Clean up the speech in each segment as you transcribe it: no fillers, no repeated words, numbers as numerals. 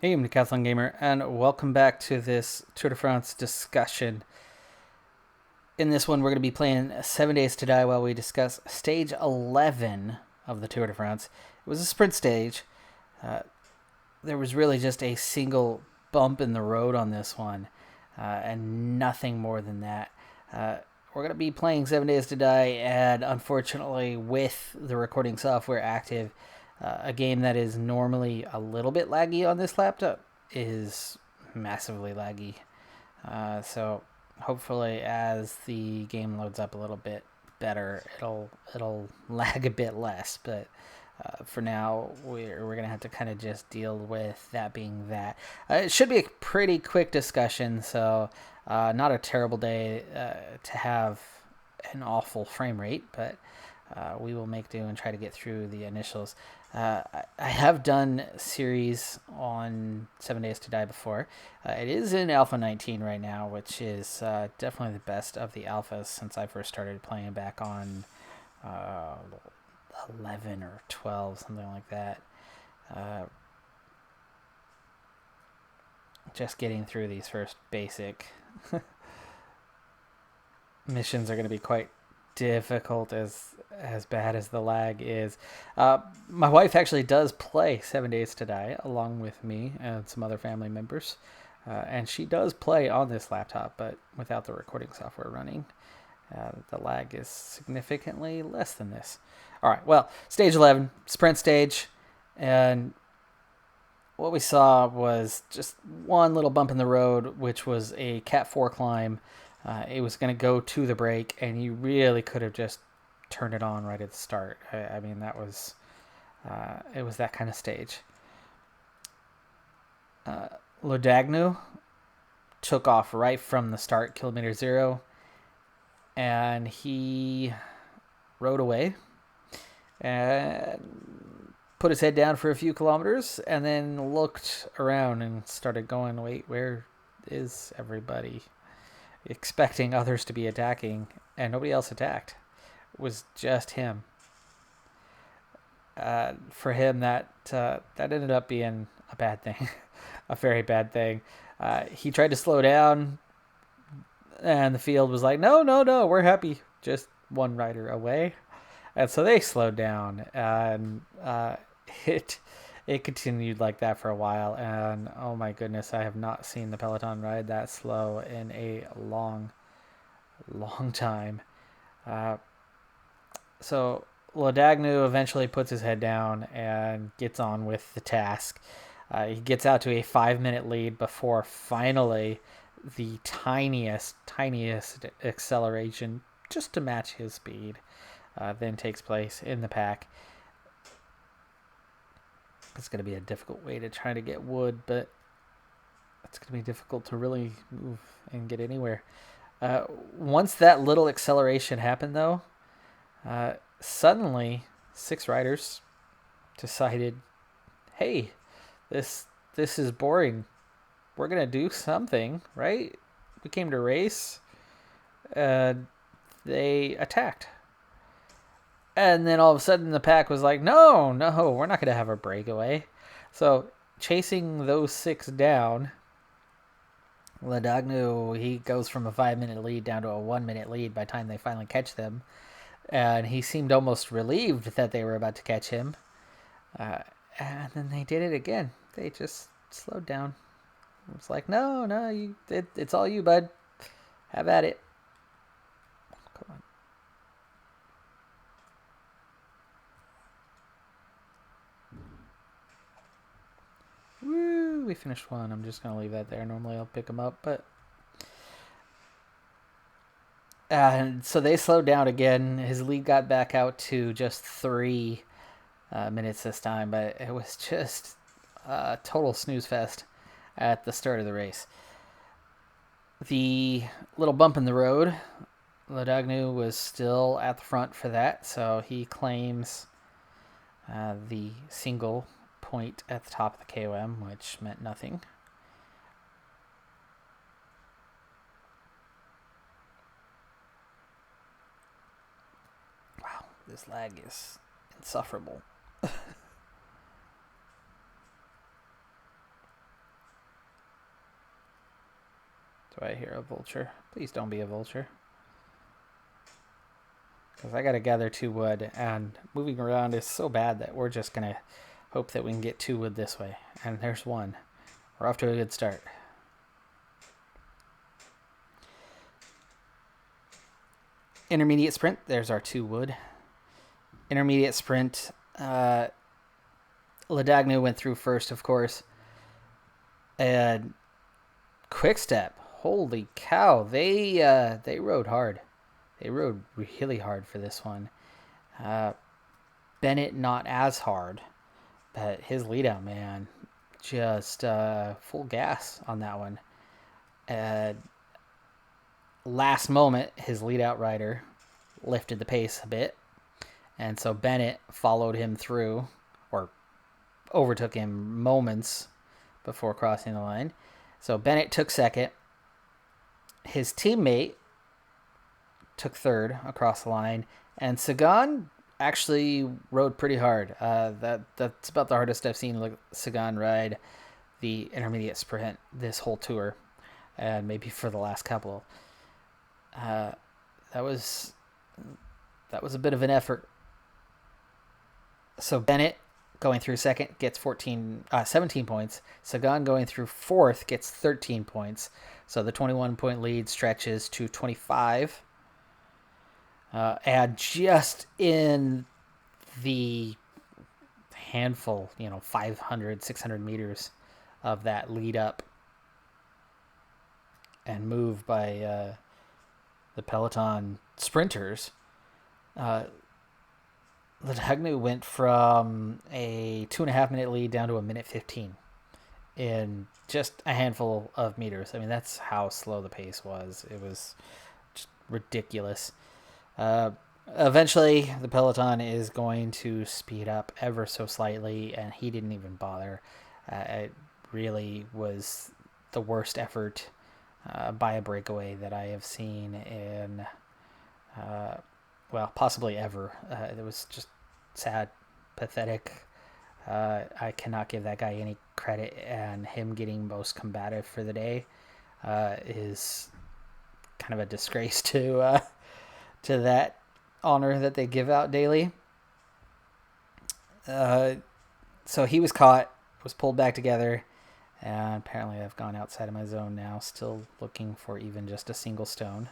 Hey, I'm Decathlon Gamer, and welcome back to this Tour de France discussion. In this one, we're going to be playing 7 Days to Die while we discuss Stage 11 of the Tour de France. It was a sprint stage. Uh, there was really just a single bump in the road on this one, and nothing more than that. We're going to be playing 7 Days to Die, and unfortunately, with the recording software active, a game that is normally a little bit laggy on this laptop is massively laggy. So hopefully, as the game loads up a little bit better, it'll lag a bit less. But for now, we're gonna have to kind of just deal with that being that. It should be a pretty quick discussion, so not a terrible day to have an awful frame rate, but we will make do and try to get through the initials. I have done series on 7 Days to Die before. It is in Alpha 19 right now, which is definitely the best of the alphas since I first started playing back on uh, 11 or 12, something like that. Uh, just getting through these first basic missions are going to be quite difficult as bad as the lag is. My wife actually does play 7 Days to Die along with me and some other family members. And she does play on this laptop, but without the recording software running. The lag is significantly less than this. All right, well, stage 11, sprint stage. And what we saw was just one little bump in the road, which was a Cat 4 climb. It was going to go to the brake, and you really could have just turned it on right at the start. I mean, it was that kind of stage. Lodagnu took off right from the start, kilometer zero, and he rode away and put his head down for a few kilometers and then looked around and started going, wait, where is everybody? Expecting others to be attacking, and nobody else attacked. It was just him. For him, that ended up being a bad thing, a very bad thing. He tried to slow down, and the field was like, "No, no, no, we're happy, just one rider away." And so they slowed down, and it it continued like that for a while. And oh my goodness, I have not seen the Peloton ride that slow in a long time. Uh, so Lodagnu eventually puts his head down and gets on with the task. He gets out to a 5 minute lead before finally the tiniest acceleration just to match his speed then takes place in the pack. It's going to be a difficult way to try to get wood, but it's going to be difficult to really move and get anywhere. Once that little acceleration happened, though, suddenly 6 riders decided, "Hey, this is boring. We're gonna do something, right? We came to race." They attacked, and then all of a sudden the pack was like, "No, no, we're not gonna have a breakaway." So chasing those 6 down, Ladagnu, he goes from a 5 minute lead down to a 1 minute lead by the time they finally catch them. And he seemed almost relieved that they were about to catch him. Uh, and then they did it again. They just slowed down. It's like, no, no, it's all you, bud. Have at it. Come on. Woo, we finished one. I'm just going to leave that there. Normally I'll pick them up, but... And so they slowed down again. His lead got back out to just 3 minutes this time, but it was just a total snooze fest at the start of the race. The little bump in the road, Ladagnu was still at the front for that, so he claims the single point at the top of the KOM, which meant nothing. Wow, this lag is insufferable. Do I hear a vulture? Please don't be a vulture. Because I got to gather 2 wood, and moving around is so bad that we're just going to hope that we can get 2 wood this way. And there's 1. We're off to a good start. Intermediate sprint, there's our 2 wood. Intermediate sprint, Ladagnu went through first, of course. And Quick Step, holy cow, they rode hard. They rode really hard for this one. Bennett not as hard, but his lead out, man, just full gas on that one. Last moment, his lead out rider lifted the pace a bit, and so Bennett followed him through, or overtook him moments before crossing the line. So Bennett took second. His teammate took third across the line, and Sagan actually rode pretty hard. That's about the hardest I've seen Sagan ride the intermediate sprint this whole tour, and maybe for the last couple. That was a bit of an effort. So Bennett going through second gets 17 points. Sagan going through fourth gets 13 points. So the 21-point lead stretches to 25. And just in the handful, 500, 600 meters of that lead up and move by the Peloton sprinters, Ladagnu went from a 2.5-minute lead down to a minute 15 in just a handful of meters. I mean, that's how slow the pace was. It was just ridiculous. Eventually, the Peloton is going to speed up ever so slightly, and he didn't even bother. It really was the worst effort by a breakaway that I have seen in, possibly ever. It was just sad, pathetic. I cannot give that guy any credit, and him getting most combative for the day is kind of a disgrace to that honor that they give out daily. So he was caught, was pulled back together, and apparently I've gone outside of my zone now, still looking for even just a single stone.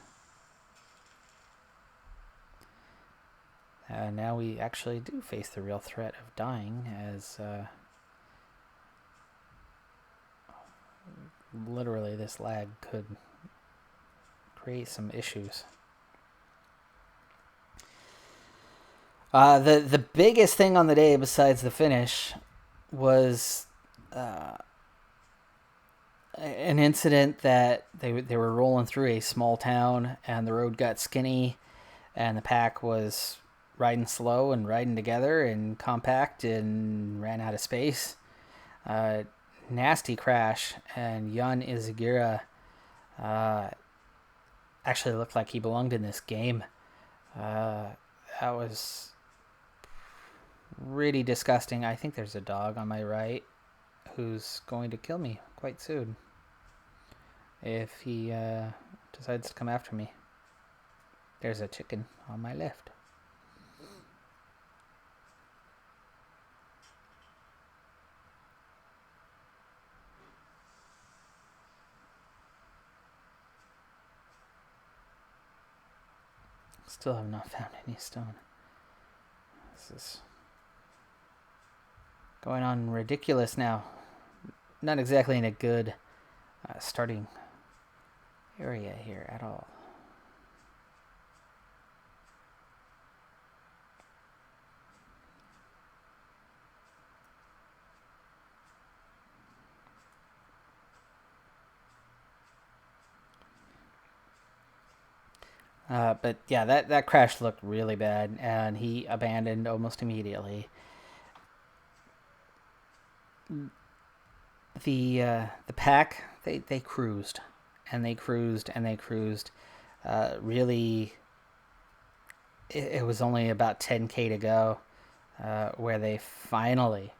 Now we actually do face the real threat of dying, as literally this lag could create some issues. The biggest thing on the day, besides the finish, was an incident that they were rolling through a small town, and the road got skinny, and the pack was riding slow and riding together and compact and ran out of space. Nasty crash, and Jan Izaguirre actually looked like he belonged in this game. That was really disgusting. I think there's a dog on my right who's going to kill me quite soon if he decides to come after me. There's a chicken on my left. Still have not found any stone. This is going on ridiculous now. Not exactly in a good starting area here at all. But yeah, that crash looked really bad, and he abandoned almost immediately. The pack, they cruised, and they cruised, and they cruised. Really, it was only about 10K to go, where they finally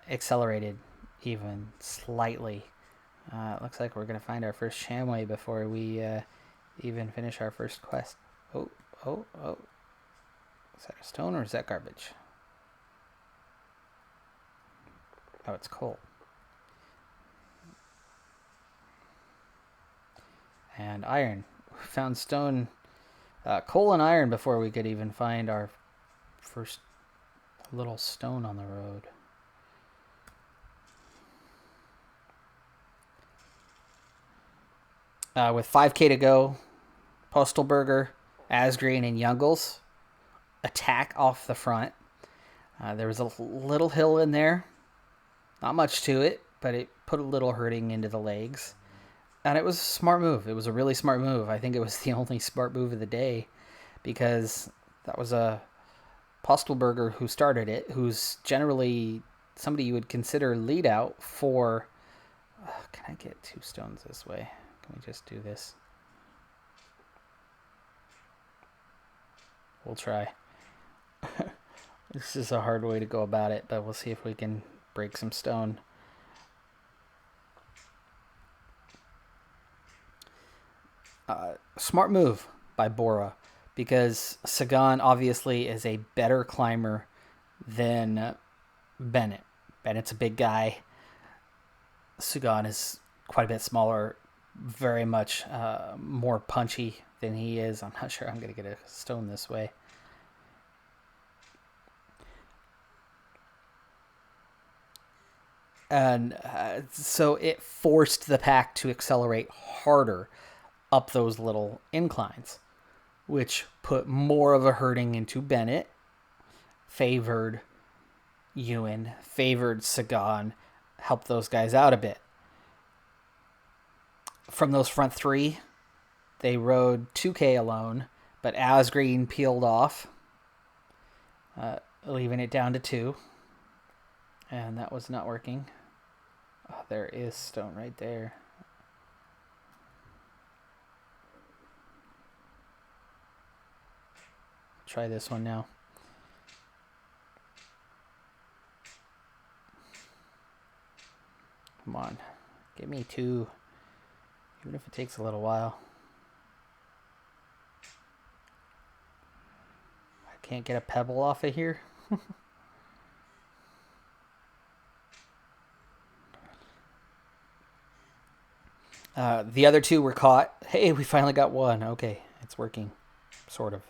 accelerated even slightly It looks like we're going to find our first Shamway before we even finish our first quest. Oh, oh, oh. Is that a stone or is that garbage? Oh, it's coal. And iron. We found stone, coal and iron before we could even find our first little stone on the road. With 5k to go, Postelberger, Asgreen, and Youngles attack off the front. There was a little hill in there. Not much to it, but it put a little hurting into the legs. And it was a smart move. It was a really smart move. I think it was the only smart move of the day because that was a Postelberger who started it, who's generally somebody you would consider lead out for... can I get 2 stones this way? Can we just do this? We'll try. This is a hard way to go about it, but we'll see if we can break some stone. Smart move by Bora, because Sagan obviously is a better climber than Bennett. Bennett's a big guy. Sagan is quite a bit smaller, very much more punchy than he is. I'm not sure I'm going to get a stone this way. And so it forced the pack to accelerate harder up those little inclines, which put more of a hurting into Bennett, favored Ewan, favored Sagan, helped those guys out a bit. From those front 3, they rode 2k alone, but Asgreen peeled off, leaving it down to 2. And that was not working. Oh, there is stone right there. Try this one now. Come on. Give me 2. Even if it takes a little while. I can't get a pebble off of here. The other 2 were caught. Hey, we finally got 1. Okay, it's working. Sort of.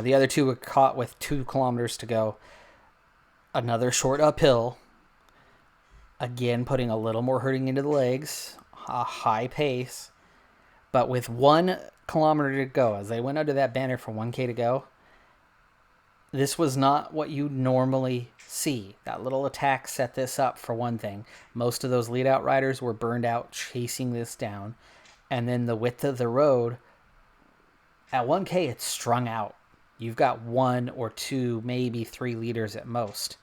The other 2 were caught with 2 kilometers to go. Another short uphill. Again, putting a little more hurting into the legs. A high pace. But with 1 kilometer to go, as they went under that banner for 1k to go, this was not what you normally see. That little attack set this up for one thing. Most of those lead-out riders were burned out chasing this down. And then the width of the road, at 1k, it's strung out. You've got 1 or 2, maybe 3 leaders at most.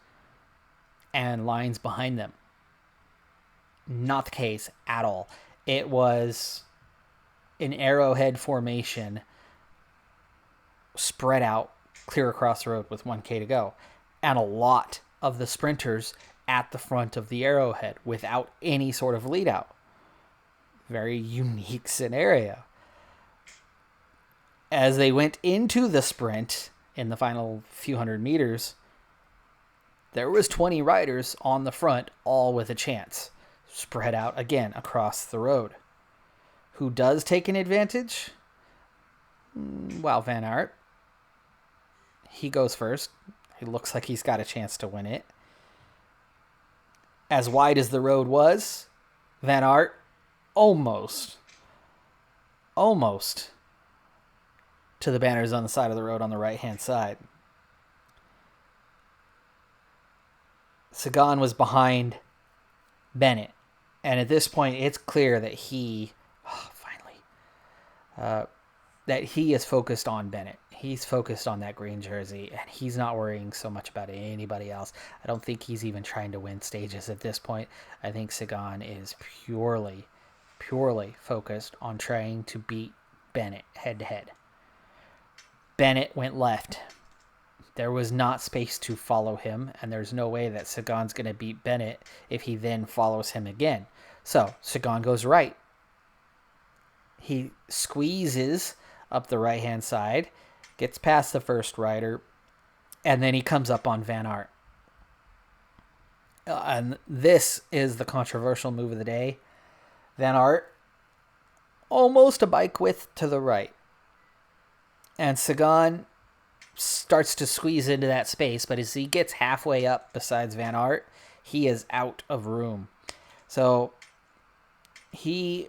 And lines behind them. Not the case at all. It was an arrowhead formation spread out clear across the road with 1k to go. And a lot of the sprinters at the front of the arrowhead without any sort of lead out. Very unique scenario. As they went into the sprint in the final few hundred meters, there was 20 riders on the front, all with a chance. Spread out again across the road. Who does take an advantage? Well, Van Aert. He goes first. He looks like he's got a chance to win it. As wide as the road was, Van Aert almost to the banners on the side of the road on the right-hand side. Sagan was behind Bennett. And at this point, it's clear that that he is focused on Bennett. He's focused on that green jersey, and he's not worrying so much about anybody else. I don't think he's even trying to win stages at this point. I think Sagan is purely focused on trying to beat Bennett head-to-head. Bennett went left. There was not space to follow him, and there's no way that Sagan's going to beat Bennett if he then follows him again. So Sagan goes right. He squeezes up the right-hand side, gets past the first rider, and then he comes up on Van Aert. And this is the controversial move of the day. Van Aert, almost a bike width to the right. And Sagan starts to squeeze into that space, but as he gets halfway up besides Van Aert, he is out of room. So he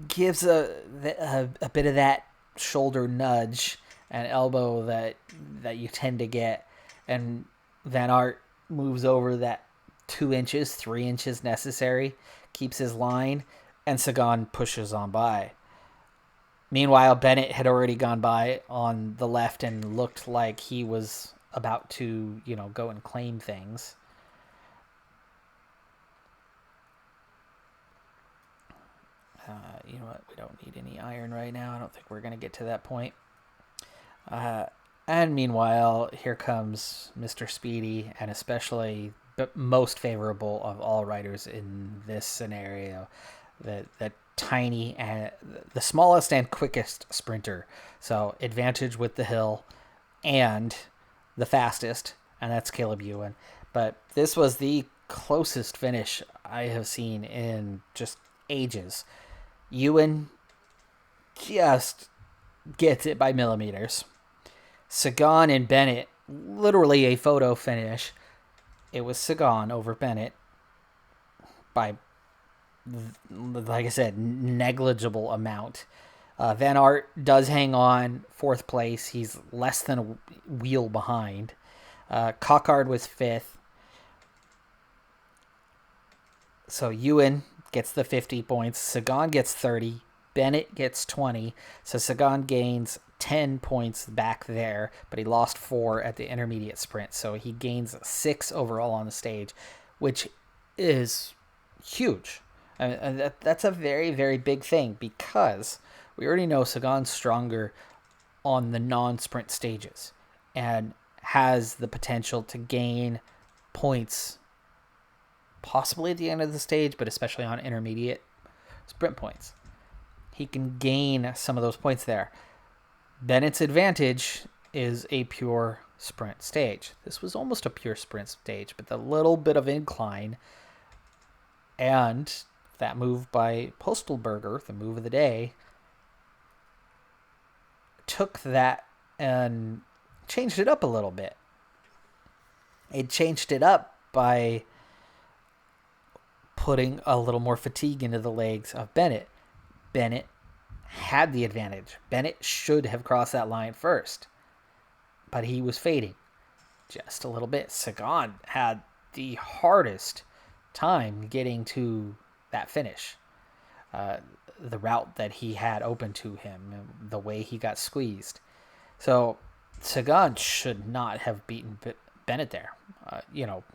gives a bit of that shoulder nudge and elbow that you tend to get, and Van Aert moves over that 2 inches, 3 inches necessary, keeps his line, and Sagan pushes on by. Meanwhile, Bennett had already gone by on the left and looked like he was about to, go and claim things. You know what? We don't need any iron right now. I don't think we're going to get to that point. And meanwhile, here comes Mr. Speedy, and especially most favorable of all riders in this scenario, the tiny and the smallest and quickest sprinter. So advantage with the hill and the fastest, and that's Caleb Ewan. But this was the closest finish I have seen in just ages. Ewan just gets it by millimeters. Sagan and Bennett, literally a photo finish. It was Sagan over Bennett by, like I said, negligible amount. Van Aert does hang on 4th place. He's less than a wheel behind. Cockard was 5th. So Ewan gets the 50 points. Sagan gets 30. Bennett gets 20. So Sagan gains 10 points back there, but he lost 4 at the intermediate sprint. So he gains 6 overall on the stage, which is huge. And that's a very, very big thing, because we already know Sagan's stronger on the non-sprint stages and has the potential to gain points possibly at the end of the stage, but especially on intermediate sprint points. He can gain some of those points there. Bennett's advantage is a pure sprint stage. This was almost a pure sprint stage, but the little bit of incline and that move by Postelberger, the move of the day, took that and changed it up a little bit. It changed it up by putting a little more fatigue into the legs of Bennett. Bennett had the advantage. Bennett should have crossed that line first, but he was fading just a little bit. Sagan had the hardest time getting to that finish. The route that he had open to him, the way he got squeezed. So Sagan should not have beaten Bennett there.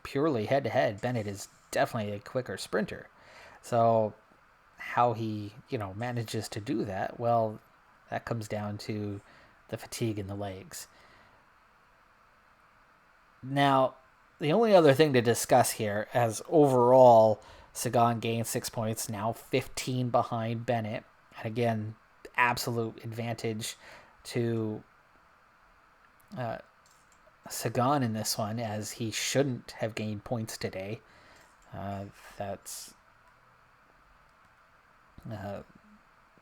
Purely head-to-head, Bennett is definitely a quicker sprinter. So how he, manages to do that, well, that comes down to the fatigue in the legs. Now, the only other thing to discuss here, as overall, Sagan gained 6 points, now 15 behind Bennett. And again, absolute advantage to Sagan in this one, as he shouldn't have gained points today. That's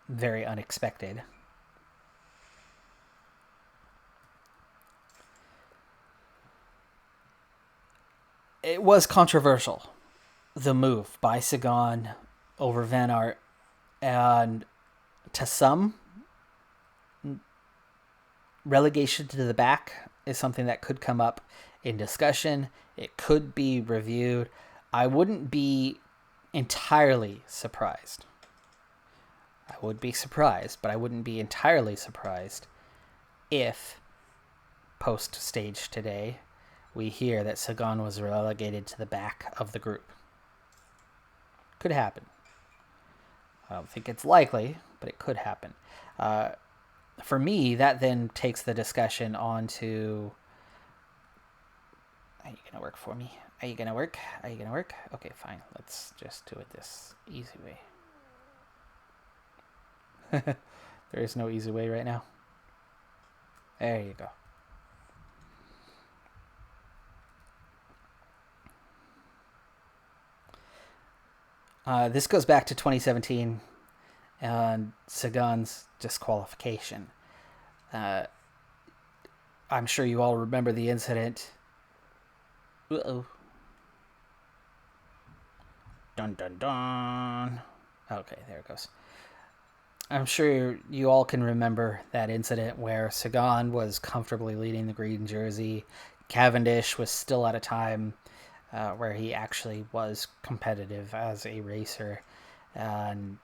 very unexpected. It was controversial, the move by Sagan over Van Aert, and to some, relegation to the back is something that could come up in discussion. It could be reviewed. I wouldn't be entirely surprised. I would be surprised, but I wouldn't be entirely surprised if post-stage today we hear that Sagan was relegated to the back of the group. Could happen. I don't think it's likely, but it could happen. For me, that then takes the discussion on to, Are you gonna work for me? Are you gonna work? Are you gonna work? Okay, fine. Let's just do it this easy way. There is no easy way right now. There you go. This goes back to 2017 and Sagan's disqualification. I'm sure you all remember the incident. Uh-oh. Dun dun dun. Okay, there it goes. I'm sure you all can remember that incident where Sagan was comfortably leading the green jersey. Cavendish was still at a time where he actually was competitive as a racer. And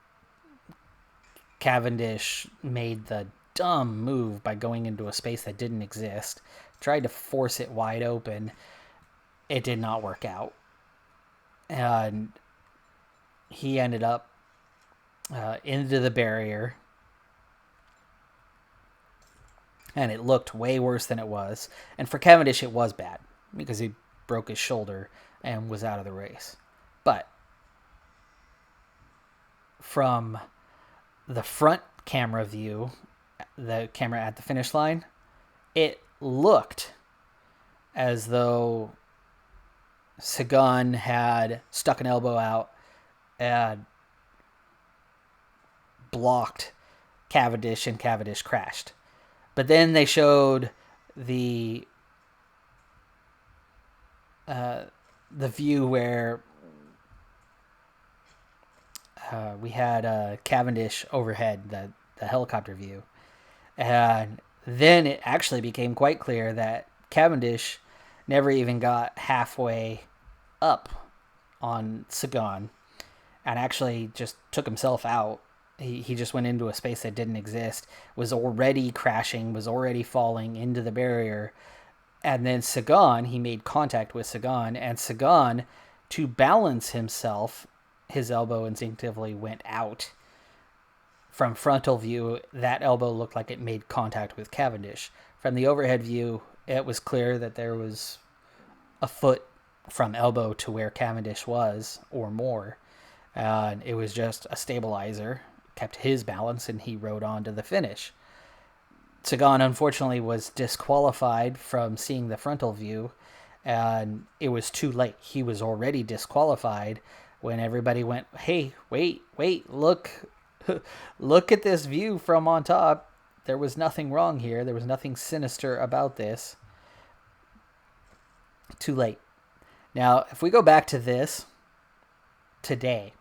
Cavendish made the dumb move by going into a space that didn't exist, tried to force it wide open. It did not work out. And he ended up into the barrier. And it looked way worse than it was. And for Cavendish, it was bad because he broke his shoulder and was out of the race. But from the front camera view, the camera at the finish line, it looked as though Sagan had stuck an elbow out and blocked Cavendish, and Cavendish crashed. But then they showed the view where we had Cavendish overhead, the helicopter view. And then it actually became quite clear that Cavendish never even got halfway up on Sagan and actually just took himself out. He just went into a space that didn't exist, was already crashing, was already falling into the barrier. And then Sagan, he made contact with Sagan, and Sagan, to balance himself, his elbow instinctively went out. From frontal view, that elbow looked like it made contact with Cavendish. From the overhead view, it was clear that there was a foot from elbow to where Cavendish was, or more. And it was just a stabilizer, kept his balance, and he rode on to the finish. Sagan, unfortunately, was disqualified from seeing the frontal view, and it was too late. He was already disqualified when everybody went, hey, wait, look at this view from on top. There was nothing wrong here. There was nothing sinister about this. Too late. Now, if we go back to this today,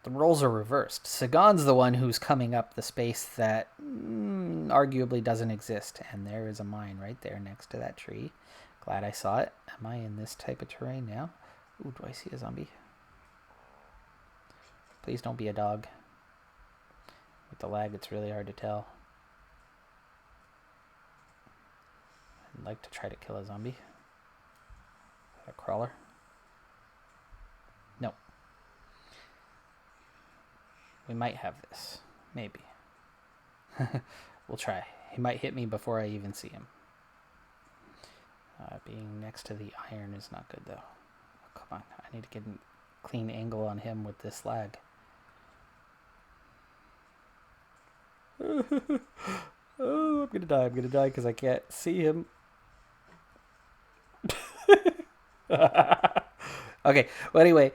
the roles are reversed. Sagan's the one who's coming up the space that arguably doesn't exist. And there is a mine right there next to that tree. Glad I saw it. Am I in this type of terrain now? Ooh, do I see a zombie? Please don't be a dog. With the lag, it's really hard to tell. I'd like to try to kill a zombie. A crawler? No. We might have this. Maybe. We'll try. He might hit me before I even see him. Being next to the iron is not good, though. Oh, come on. I need to get a clean angle on him with this lag. Oh, I'm gonna die. I'm gonna die because I can't see him. Okay, well, anyway,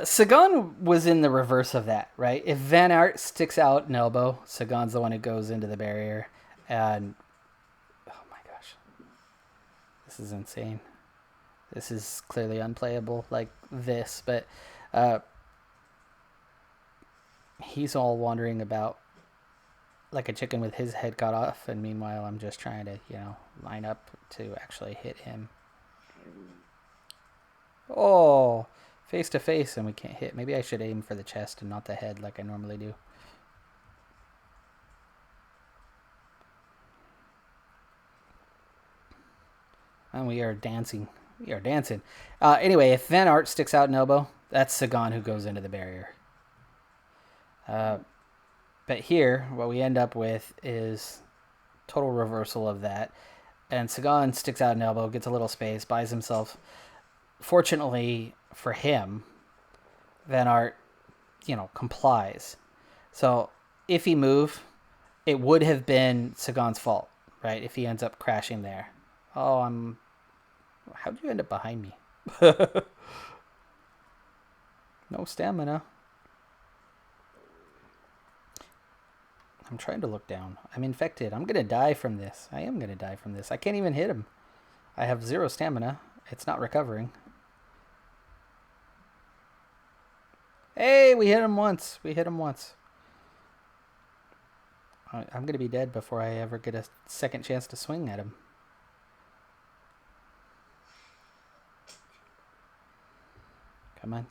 Sagan was in the reverse of that, right? If Van Aert sticks out an elbow, Sagan's the one who goes into the barrier, and oh my gosh, this is insane. This is clearly unplayable like this, but he's all wandering about like a chicken with his head cut off, and meanwhile I'm just trying to, line up to actually hit him. Oh, face to face, and we can't hit. Maybe I should aim for the chest and not the head like I normally do. And we are dancing. We are dancing. Anyway, if Van Aert sticks out an elbow, that's Sagan who goes into the barrier. But here, what we end up with is total reversal of that. And Sagan sticks out an elbow, gets a little space, buys himself. Fortunately for him, Van Aert, complies. So if he moved, it would have been Sagan's fault, right? If he ends up crashing there. Oh, how did you end up behind me? No stamina. I'm trying to look down. I'm infected. I'm going to die from this. I am going to die from this. I can't even hit him. I have 0 stamina. It's not recovering. Hey, we hit him once. I'm going to be dead before I ever get a second chance to swing at him. Come on.